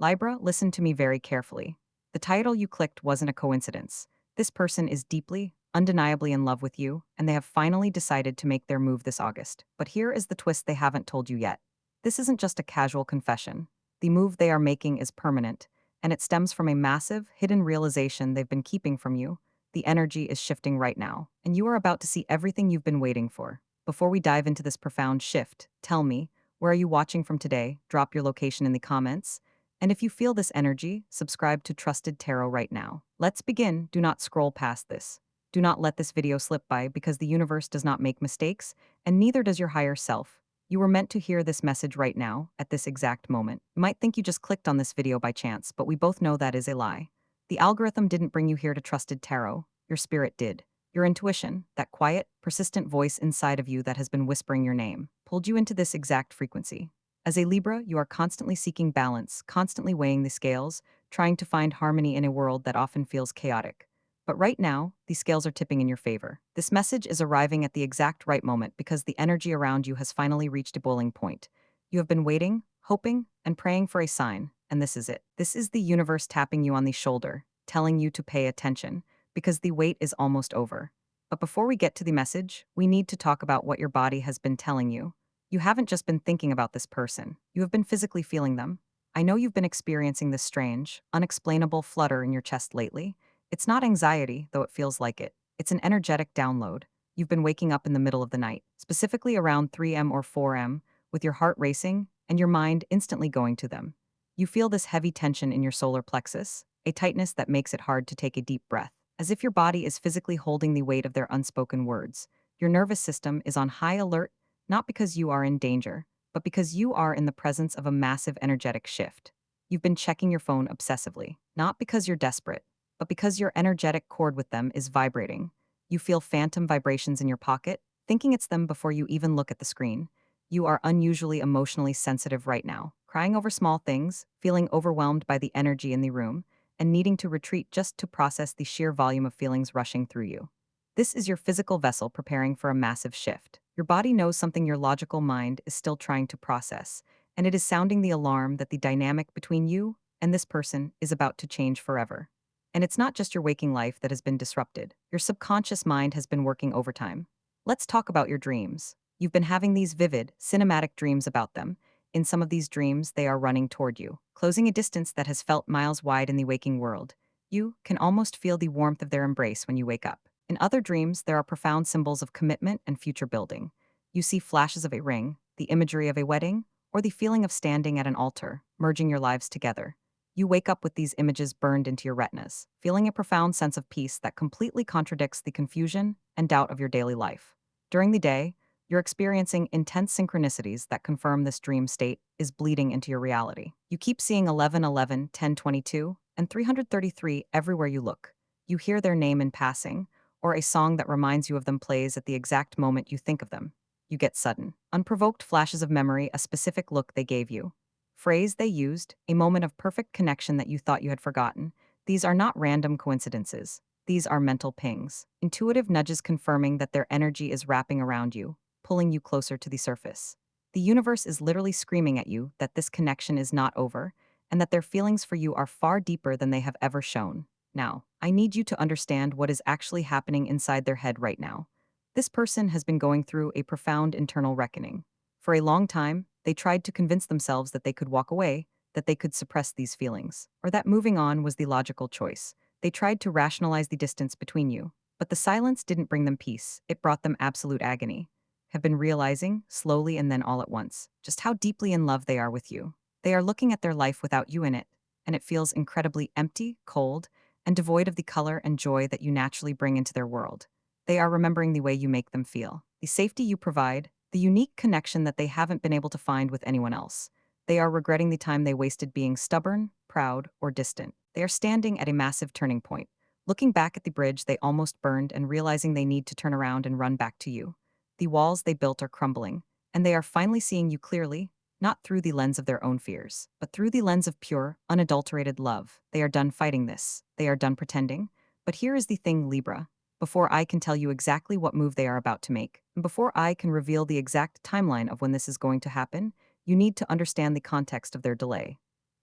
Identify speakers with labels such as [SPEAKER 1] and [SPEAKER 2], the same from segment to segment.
[SPEAKER 1] Libra, listen to me very carefully. The title you clicked wasn't a coincidence. This person is deeply, undeniably in love with you, and they have finally decided to make their move this August. But here is the twist they haven't told you yet. This isn't just a casual confession. The move they are making is permanent, and it stems from a massive, hidden realization they've been keeping from you. The energy is shifting right now, and you are about to see everything you've been waiting for. Before we dive into this profound shift, tell me, where are you watching from today? Drop your location in the comments. And if you feel this energy, subscribe to Trusted Tarot right now. Let's begin. Do not scroll past this. Do not let this video slip by because the universe does not make mistakes, and neither does your higher self. You were meant to hear this message right now, at this exact moment. You might think you just clicked on this video by chance, but we both know that is a lie. The algorithm didn't bring you here to Trusted Tarot. Your spirit did. Your intuition, that quiet, persistent voice inside of you that has been whispering your name, pulled you into this exact frequency. As a Libra, you are constantly seeking balance, constantly weighing the scales, trying to find harmony in a world that often feels chaotic. But right now, the scales are tipping in your favor. This message is arriving at the exact right moment because the energy around you has finally reached a boiling point. You have been waiting, hoping, and praying for a sign, and this is it. This is the universe tapping you on the shoulder, telling you to pay attention, because the wait is almost over. But before we get to the message, we need to talk about what your body has been telling you. You haven't just been thinking about this person, you have been physically feeling them. I know you've been experiencing this strange, unexplainable flutter in your chest lately. It's not anxiety, though it feels like it. It's an energetic download. You've been waking up in the middle of the night, specifically around 3 a.m. or 4 a.m., with your heart racing and your mind instantly going to them. You feel this heavy tension in your solar plexus, a tightness that makes it hard to take a deep breath, as if your body is physically holding the weight of their unspoken words. Your nervous system is on high alert, not because you are in danger, but because you are in the presence of a massive energetic shift. You've been checking your phone obsessively, not because you're desperate, but because your energetic cord with them is vibrating. You feel phantom vibrations in your pocket, thinking it's them before you even look at the screen. You are unusually emotionally sensitive right now, crying over small things, feeling overwhelmed by the energy in the room, and needing to retreat just to process the sheer volume of feelings rushing through you. This is your physical vessel preparing for a massive shift. Your body knows something your logical mind is still trying to process, and it is sounding the alarm that the dynamic between you and this person is about to change forever. And it's not just your waking life that has been disrupted. Your subconscious mind has been working overtime. Let's talk about your dreams. You've been having these vivid, cinematic dreams about them. In some of these dreams, they are running toward you, closing a distance that has felt miles wide in the waking world. You can almost feel the warmth of their embrace when you wake up. In other dreams, there are profound symbols of commitment and future building. You see flashes of a ring, the imagery of a wedding, or the feeling of standing at an altar, merging your lives together. You wake up with these images burned into your retinas, feeling a profound sense of peace that completely contradicts the confusion and doubt of your daily life. During the day, you're experiencing intense synchronicities that confirm this dream state is bleeding into your reality. You keep seeing 1111, 1022, and 333 everywhere you look. You hear their name in passing, or a song that reminds you of them plays at the exact moment you think of them. You get sudden, unprovoked flashes of memory, a specific look they gave you, phrase they used, a moment of perfect connection that you thought you had forgotten. These are not random coincidences. These are mental pings, intuitive nudges confirming that their energy is wrapping around you, pulling you closer to the surface. The universe is literally screaming at you that this connection is not over, and that their feelings for you are far deeper than they have ever shown. Now, I need you to understand what is actually happening inside their head right now. This person has been going through a profound internal reckoning. For a long time, they tried to convince themselves that they could walk away, that they could suppress these feelings, or that moving on was the logical choice. They tried to rationalize the distance between you, but the silence didn't bring them peace, it brought them absolute agony. Have been realizing, slowly and then all at once, just how deeply in love they are with you. They are looking at their life without you in it, and it feels incredibly empty, cold, and devoid of the color and joy that you naturally bring into their world. They are remembering the way you make them feel, the safety you provide, the unique connection that they haven't been able to find with anyone else. They are regretting the time they wasted being stubborn, proud, or distant. They are standing at a massive turning point, looking back at the bridge they almost burned and realizing they need to turn around and run back to you. The walls they built are crumbling, and they are finally seeing you clearly, not through the lens of their own fears, but through the lens of pure, unadulterated love. They are done fighting this. They are done pretending. But here is the thing, Libra. Before I can tell you exactly what move they are about to make, and before I can reveal the exact timeline of when this is going to happen, you need to understand the context of their delay.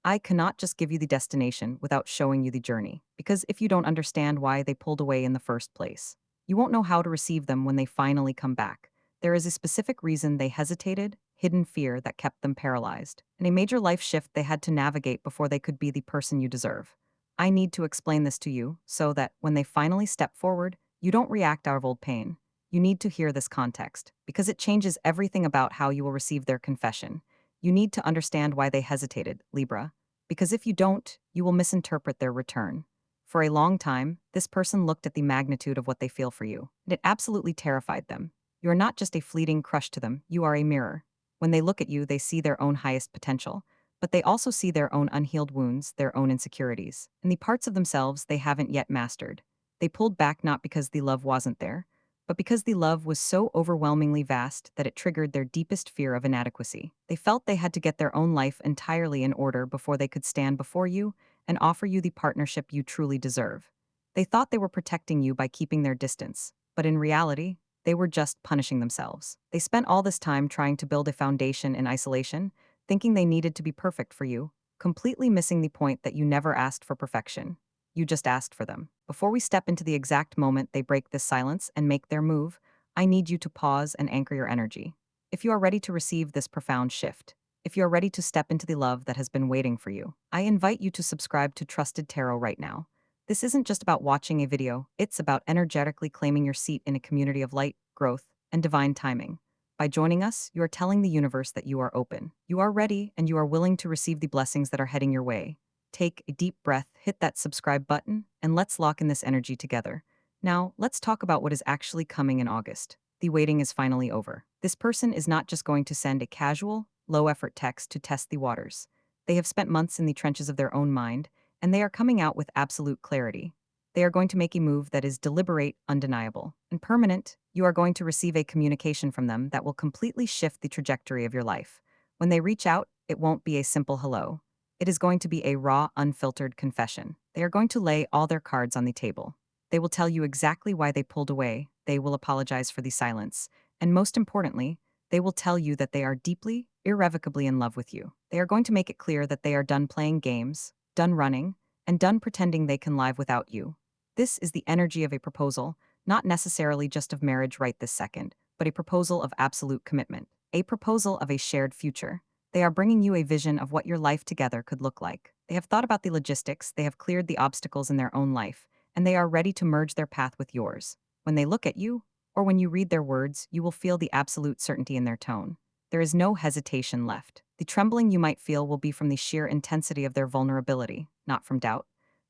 [SPEAKER 1] I cannot just give you the destination without showing you the journey, because if you don't understand why they pulled away in the first place, you won't know how to receive them when they finally come back. There is a specific reason they hesitated, hidden fear that kept them paralyzed, and a major life shift they had to navigate before they could be the person you deserve. I need to explain this to you so that when they finally step forward, you don't react out of old pain. You need to hear this context, because it changes everything about how you will receive their confession. You need to understand why they hesitated, Libra, because if you don't, you will misinterpret their return. For a long time, this person looked at the magnitude of what they feel for you, and it absolutely terrified them. You are not just a fleeting crush to them, you are a mirror. When they look at you, they see their own highest potential, but they also see their own unhealed wounds, their own insecurities, and the parts of themselves they haven't yet mastered. They pulled back not because the love wasn't there, but because the love was so overwhelmingly vast that it triggered their deepest fear of inadequacy. They felt they had to get their own life entirely in order before they could stand before you and offer you the partnership you truly deserve. They thought they were protecting you by keeping their distance, but in reality, they were just punishing themselves. They spent all this time trying to build a foundation in isolation, thinking they needed to be perfect for you, completely missing the point that you never asked for perfection. You just asked for them. Before we step into the exact moment they break this silence and make their move, I need you to pause and anchor your energy. If you are ready to receive this profound shift, if you are ready to step into the love that has been waiting for you, I invite you to subscribe to Trusted Tarot right now. This isn't just about watching a video, it's about energetically claiming your seat in a community of light, growth, and divine timing. By joining us, you are telling the universe that you are open, you are ready, and you are willing to receive the blessings that are heading your way. Take a deep breath, hit that subscribe button, and let's lock in this energy together. Now, let's talk about what is actually coming in August. The waiting is finally over. This person is not just going to send a casual, low effort text to test the waters. They have spent months in the trenches of their own mind, and they are coming out with absolute clarity. They are going to make a move that is deliberate, undeniable, and permanent. You are going to receive a communication from them that will completely shift the trajectory of your life. When they reach out, it won't be a simple hello. It is going to be a raw, unfiltered confession. They are going to lay all their cards on the table. They will tell you exactly why they pulled away, they will apologize for the silence, and most importantly, they will tell you that they are deeply, irrevocably in love with you. They are going to make it clear that they are done playing games, done running, and done pretending they can live without you. This is the energy of a proposal, not necessarily just of marriage right this second, but a proposal of absolute commitment, a proposal of a shared future. They are bringing you a vision of what your life together could look like. They have thought about the logistics, they have cleared the obstacles in their own life, and they are ready to merge their path with yours. When they look at you, or when you read their words, you will feel the absolute certainty in their tone. There is no hesitation left. The trembling you might feel will be from the sheer intensity of their vulnerability, not from doubt.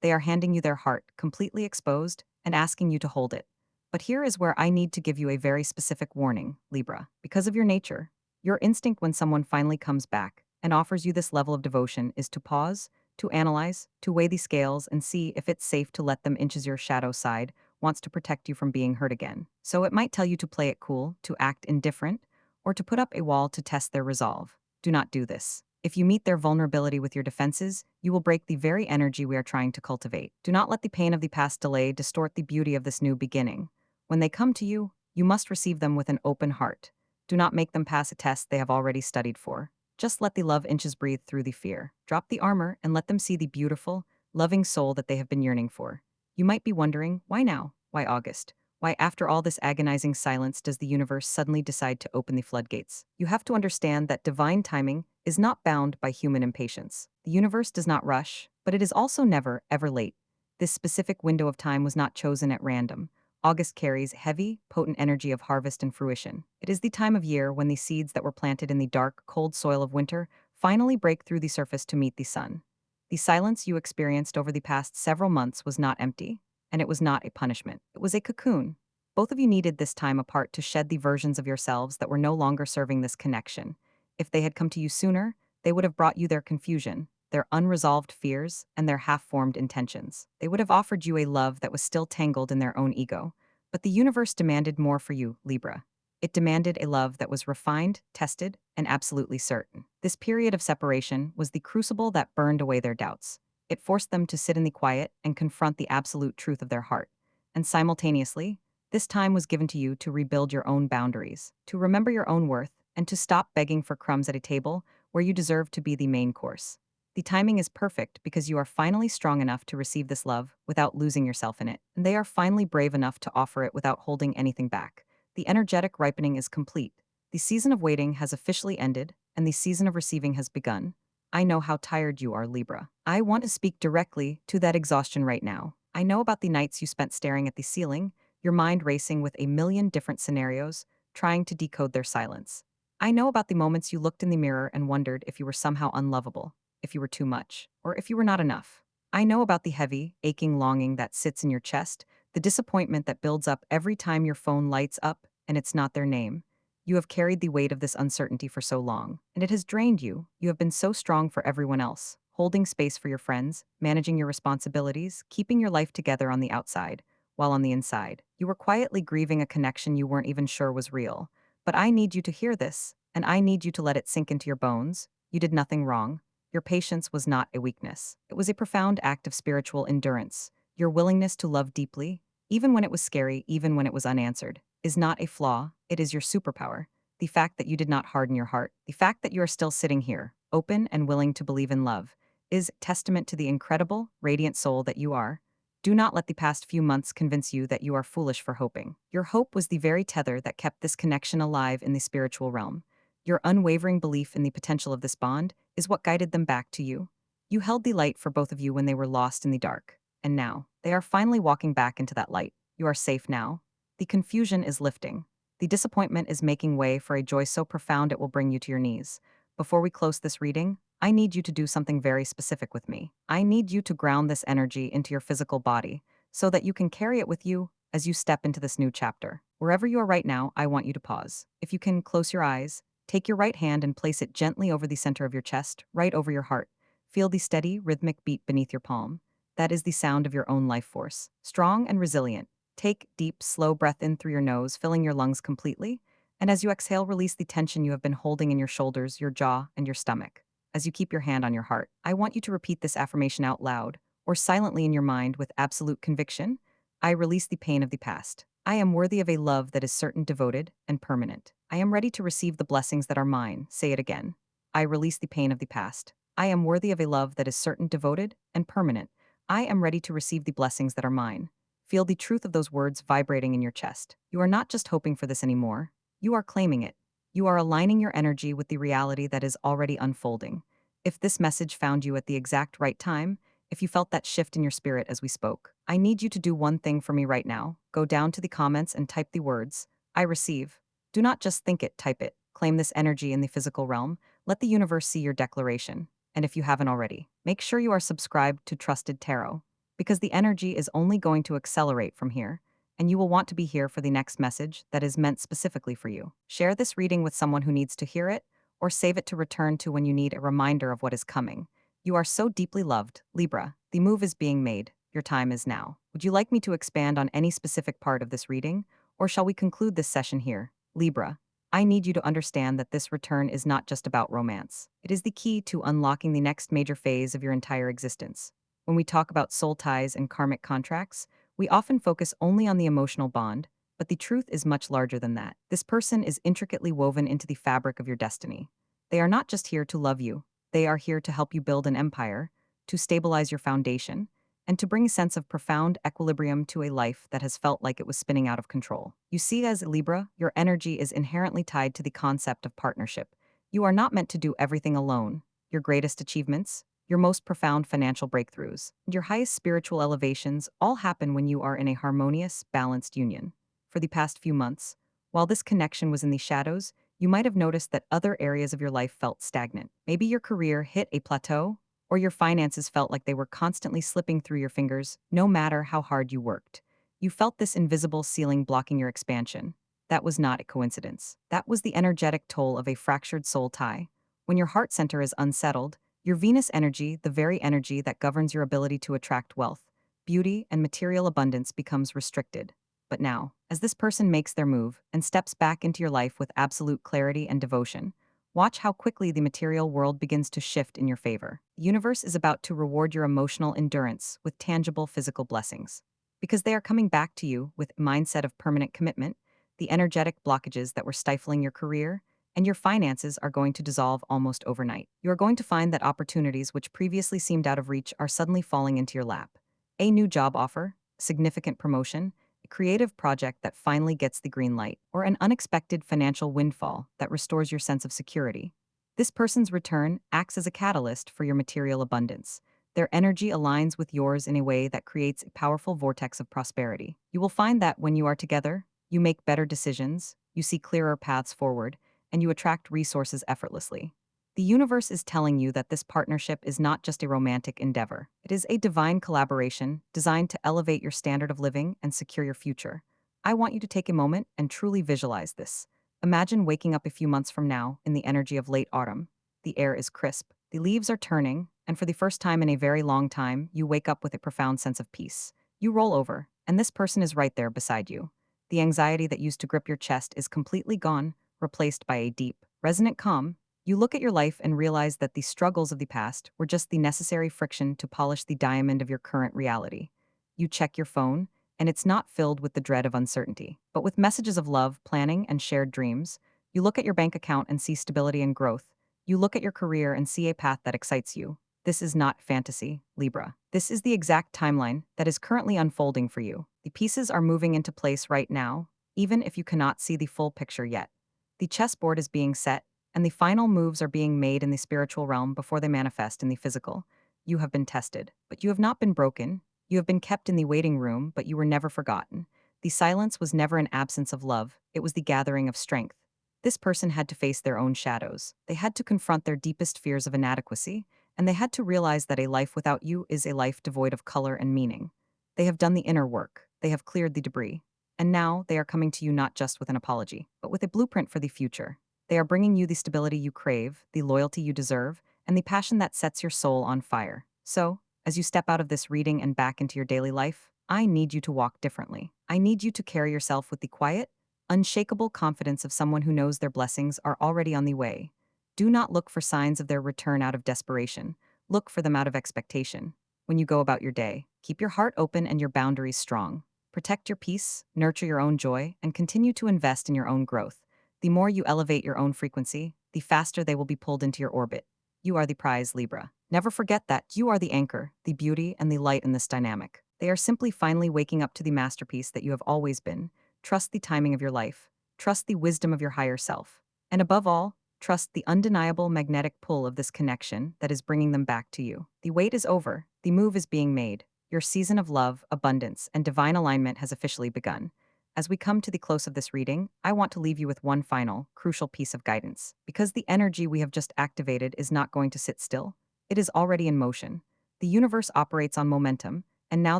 [SPEAKER 1] They are handing you their heart, completely exposed, and asking you to hold it. But here is where I need to give you a very specific warning, Libra. Because of your nature, your instinct when someone finally comes back and offers you this level of devotion is to pause, to analyze, to weigh the scales and see if it's safe to let them inch as your shadow side wants to protect you from being hurt again. So it might tell you to play it cool, to act indifferent, or to put up a wall to test their resolve. Do not do this. If you meet their vulnerability with your defenses, you will break the very energy we are trying to cultivate. Do not let the pain of the past delay distort the beauty of this new beginning. When they come to you, you must receive them with an open heart. Do not make them pass a test they have already studied for. Just let the love inches breathe through the fear. Drop the armor and let them see the beautiful, loving soul that they have been yearning for. You might be wondering, why now? Why August? Why, after all this agonizing silence, does the universe suddenly decide to open the floodgates? You have to understand that divine timing is not bound by human impatience. The universe does not rush, but it is also never, ever late. This specific window of time was not chosen at random. August carries heavy, potent energy of harvest and fruition. It is the time of year when the seeds that were planted in the dark, cold soil of winter finally break through the surface to meet the sun. The silence you experienced over the past several months was not empty, and it was not a punishment. It was a cocoon. Both of you needed this time apart to shed the versions of yourselves that were no longer serving this connection. If they had come to you sooner, they would have brought you their confusion, their unresolved fears, and their half-formed intentions. They would have offered you a love that was still tangled in their own ego. But the universe demanded more for you, Libra. It demanded a love that was refined, tested, and absolutely certain. This period of separation was the crucible that burned away their doubts. It forced them to sit in the quiet and confront the absolute truth of their heart. And simultaneously, this time was given to you to rebuild your own boundaries, to remember your own worth, and to stop begging for crumbs at a table where you deserve to be the main course. The timing is perfect because you are finally strong enough to receive this love without losing yourself in it, and they are finally brave enough to offer it without holding anything back. The energetic ripening is complete. The season of waiting has officially ended, and the season of receiving has begun. I know how tired you are, Libra. I want to speak directly to that exhaustion right now. I know about the nights you spent staring at the ceiling, your mind racing with a million different scenarios, trying to decode their silence. I know about the moments you looked in the mirror and wondered if you were somehow unlovable, if you were too much, or if you were not enough. I know about the heavy, aching longing that sits in your chest, the disappointment that builds up every time your phone lights up and it's not their name. You have carried the weight of this uncertainty for so long, and it has drained you. You have been so strong for everyone else, holding space for your friends, managing your responsibilities, keeping your life together on the outside, while on the inside, you were quietly grieving a connection you weren't even sure was real. But I need you to hear this, and I need you to let it sink into your bones. You did nothing wrong. Your patience was not a weakness. It was a profound act of spiritual endurance. Your willingness to love deeply, even when it was scary, even when it was unanswered, is not a flaw, it is your superpower. The fact that you did not harden your heart, the fact that you are still sitting here, open and willing to believe in love, is testament to the incredible, radiant soul that you are. Do not let the past few months convince you that you are foolish for hoping. Your hope was the very tether that kept this connection alive in the spiritual realm. Your unwavering belief in the potential of this bond is what guided them back to you. You held the light for both of you when they were lost in the dark, and now, they are finally walking back into that light. You are safe now. The confusion is lifting. The disappointment is making way for a joy so profound it will bring you to your knees. Before we close this reading, I need you to do something very specific with me. I need you to ground this energy into your physical body so that you can carry it with you as you step into this new chapter. Wherever you are right now, I want you to pause. If you can, close your eyes. Take your right hand and place it gently over the center of your chest, right over your heart. Feel the steady, rhythmic beat beneath your palm. That is the sound of your own life force, strong and resilient. Take deep, slow breath in through your nose, filling your lungs completely. And as you exhale, release the tension you have been holding in your shoulders, your jaw, and your stomach. As you keep your hand on your heart, I want you to repeat this affirmation out loud or silently in your mind with absolute conviction. I release the pain of the past. I am worthy of a love that is certain, devoted, and permanent. I am ready to receive the blessings that are mine. Say it again. I release the pain of the past. I am worthy of a love that is certain, devoted, and permanent. I am ready to receive the blessings that are mine. Feel the truth of those words vibrating in your chest. You are not just hoping for this anymore. You are claiming it. You are aligning your energy with the reality that is already unfolding. If this message found you at the exact right time, if you felt that shift in your spirit as we spoke, I need you to do one thing for me right now. Go down to the comments and type the words, I receive. Do not just think it, type it. Claim this energy in the physical realm. Let the universe see your declaration. And if you haven't already, make sure you are subscribed to Trusted Tarot, because the energy is only going to accelerate from here, and you will want to be here for the next message that is meant specifically for you. Share this reading with someone who needs to hear it, or save it to return to when you need a reminder of what is coming. You are so deeply loved, Libra. The move is being made. Your time is now. Would you like me to expand on any specific part of this reading, or shall we conclude this session here? Libra, I need you to understand that this return is not just about romance. It is the key to unlocking the next major phase of your entire existence. When we talk about soul ties and karmic contracts, we often focus only on the emotional bond, but the truth is much larger than that. This person is intricately woven into the fabric of your destiny. They are not just here to love you, they are here to help you build an empire, to stabilize your foundation, and to bring a sense of profound equilibrium to a life that has felt like it was spinning out of control. You see, as Libra, your energy is inherently tied to the concept of partnership. You are not meant to do everything alone. Your greatest achievements, your most profound financial breakthroughs, and your highest spiritual elevations all happen when you are in a harmonious, balanced union. For the past few months, while this connection was in the shadows, you might have noticed that other areas of your life felt stagnant. Maybe your career hit a plateau, or your finances felt like they were constantly slipping through your fingers, no matter how hard you worked. You felt this invisible ceiling blocking your expansion. That was not a coincidence. That was the energetic toll of a fractured soul tie. When your heart center is unsettled, your Venus energy, the very energy that governs your ability to attract wealth, beauty, and material abundance, becomes restricted. But now, as this person makes their move and steps back into your life with absolute clarity and devotion, watch how quickly the material world begins to shift in your favor. The universe is about to reward your emotional endurance with tangible physical blessings. Because they are coming back to you with a mindset of permanent commitment, the energetic blockages that were stifling your career, and your finances are going to dissolve almost overnight. You are going to find that opportunities which previously seemed out of reach are suddenly falling into your lap. A new job offer, significant promotion, a creative project that finally gets the green light, or an unexpected financial windfall that restores your sense of security. This person's return acts as a catalyst for your material abundance. Their energy aligns with yours in a way that creates a powerful vortex of prosperity. You will find that when you are together, you make better decisions, you see clearer paths forward, and you attract resources effortlessly. The universe is telling you that this partnership is not just a romantic endeavor. It is a divine collaboration designed to elevate your standard of living and secure your future. I want you to take a moment and truly visualize this. Imagine waking up a few months from now in the energy of late autumn. The air is crisp, the leaves are turning, and for the first time in a very long time, you wake up with a profound sense of peace. You roll over, and this person is right there beside you. The anxiety that used to grip your chest is completely gone, replaced by a deep, resonant calm. You look at your life and realize that the struggles of the past were just the necessary friction to polish the diamond of your current reality. You check your phone, and it's not filled with the dread of uncertainty, but with messages of love, planning, and shared dreams. You look at your bank account and see stability and growth. You look at your career and see a path that excites you. This is not fantasy, Libra. This is the exact timeline that is currently unfolding for you. The pieces are moving into place right now, even if you cannot see the full picture yet. The chessboard is being set, and the final moves are being made in the spiritual realm before they manifest in the physical. You have been tested, but you have not been broken. You have been kept in the waiting room, but you were never forgotten. The silence was never an absence of love, it was the gathering of strength. This person had to face their own shadows. They had to confront their deepest fears of inadequacy, and they had to realize that a life without you is a life devoid of color and meaning. They have done the inner work, they have cleared the debris, and now they are coming to you not just with an apology, but with a blueprint for the future. They are bringing you the stability you crave, the loyalty you deserve, and the passion that sets your soul on fire. So, as you step out of this reading and back into your daily life, I need you to walk differently. I need you to carry yourself with the quiet, unshakable confidence of someone who knows their blessings are already on the way. Do not look for signs of their return out of desperation. Look for them out of expectation. When you go about your day, keep your heart open and your boundaries strong. Protect your peace, nurture your own joy, and continue to invest in your own growth. The more you elevate your own frequency, the faster they will be pulled into your orbit. You are the prize, Libra. Never forget that you are the anchor, the beauty, and the light in this dynamic. They are simply finally waking up to the masterpiece that you have always been. Trust the timing of your life. Trust the wisdom of your higher self. And above all, trust the undeniable magnetic pull of this connection that is bringing them back to you. The wait is over. The move is being made. Your season of love, abundance, and divine alignment has officially begun. As we come to the close of this reading, I want to leave you with one final, crucial piece of guidance. Because the energy we have just activated is not going to sit still, it is already in motion. The universe operates on momentum, and now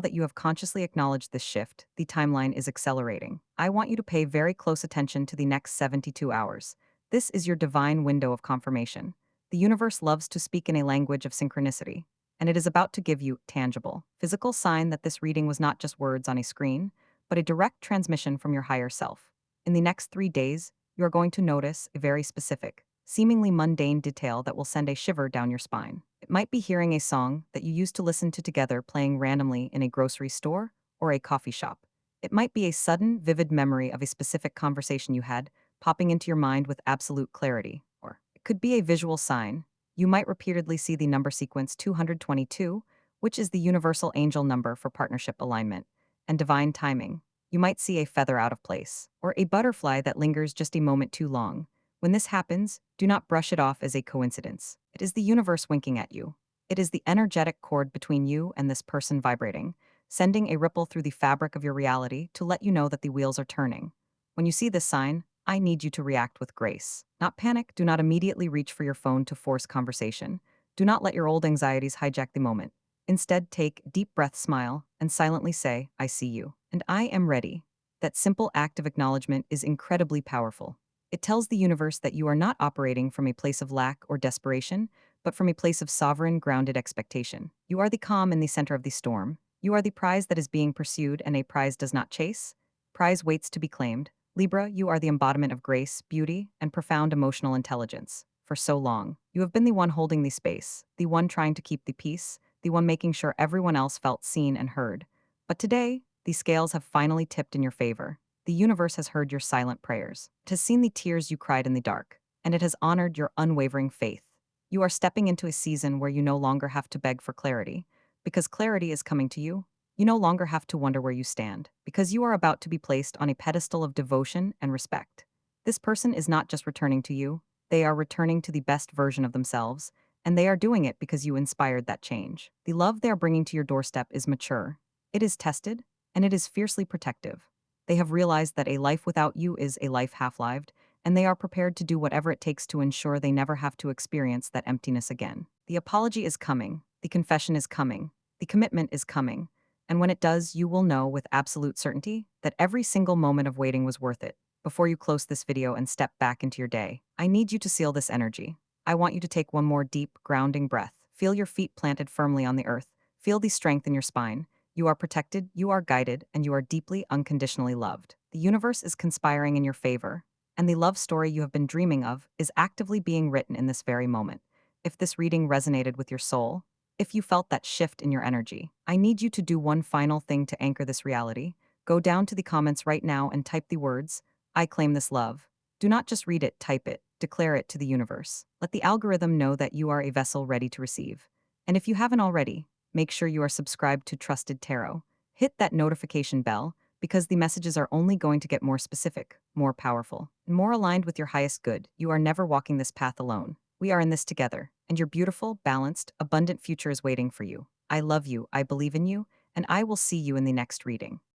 [SPEAKER 1] that you have consciously acknowledged this shift, the timeline is accelerating. I want you to pay very close attention to the next 72 hours. This is your divine window of confirmation. The universe loves to speak in a language of synchronicity, and it is about to give you tangible, physical sign that this reading was not just words on a screen, but a direct transmission from your higher self. In the next 3 days, you are going to notice a very specific, seemingly mundane detail that will send a shiver down your spine. It might be hearing a song that you used to listen to together playing randomly in a grocery store or a coffee shop. It might be a sudden, vivid memory of a specific conversation you had, popping into your mind with absolute clarity. Or it could be a visual sign. You might repeatedly see the number sequence 222, which is the universal angel number for partnership alignment and divine timing. You might see a feather out of place, or a butterfly that lingers just a moment too long. When this happens, do not brush it off as a coincidence. It is the universe winking at you. It is the energetic cord between you and this person vibrating, sending a ripple through the fabric of your reality to let you know that the wheels are turning. When you see this sign, I need you to react with grace. Not panic, do not immediately reach for your phone to force conversation. Do not let your old anxieties hijack the moment. Instead, take a deep breath, smile, and silently say, I see you, and I am ready. That simple act of acknowledgement is incredibly powerful. It tells the universe that you are not operating from a place of lack or desperation, but from a place of sovereign, grounded expectation. You are the calm in the center of the storm. You are the prize that is being pursued, and a prize does not chase. Prize waits to be claimed. Libra, you are the embodiment of grace, beauty, and profound emotional intelligence. For so long, you have been the one holding the space, the one trying to keep the peace, the one making sure everyone else felt seen and heard. But today, the scales have finally tipped in your favor. The universe has heard your silent prayers. It has seen the tears you cried in the dark, and it has honored your unwavering faith. You are stepping into a season where you no longer have to beg for clarity, because clarity is coming to you. You no longer have to wonder where you stand, because you are about to be placed on a pedestal of devotion and respect. This person is not just returning to you, they are returning to the best version of themselves, and they are doing it because you inspired that change. The love they are bringing to your doorstep is mature, it is tested, and it is fiercely protective. They have realized that a life without you is a life half-lived, and they are prepared to do whatever it takes to ensure they never have to experience that emptiness again. The apology is coming, the confession is coming, the commitment is coming, and when it does, you will know with absolute certainty that every single moment of waiting was worth it. Before you close this video and step back into your day, I need you to seal this energy. I want you to take one more deep, grounding breath. Feel your feet planted firmly on the earth. Feel the strength in your spine. You are protected, you are guided, and you are deeply, unconditionally loved. The universe is conspiring in your favor, and the love story you have been dreaming of is actively being written in this very moment. If this reading resonated with your soul, if you felt that shift in your energy, I need you to do one final thing to anchor this reality. Go down to the comments right now and type the words, "I claim this love." Do not just read it, type it, declare it to the universe. Let the algorithm know that you are a vessel ready to receive. And if you haven't already, make sure you are subscribed to Trusted Tarot. Hit that notification bell, because the messages are only going to get more specific, more powerful, and more aligned with your highest good. You are never walking this path alone. We are in this together, and your beautiful, balanced, abundant future is waiting for you. I love you, I believe in you, and I will see you in the next reading.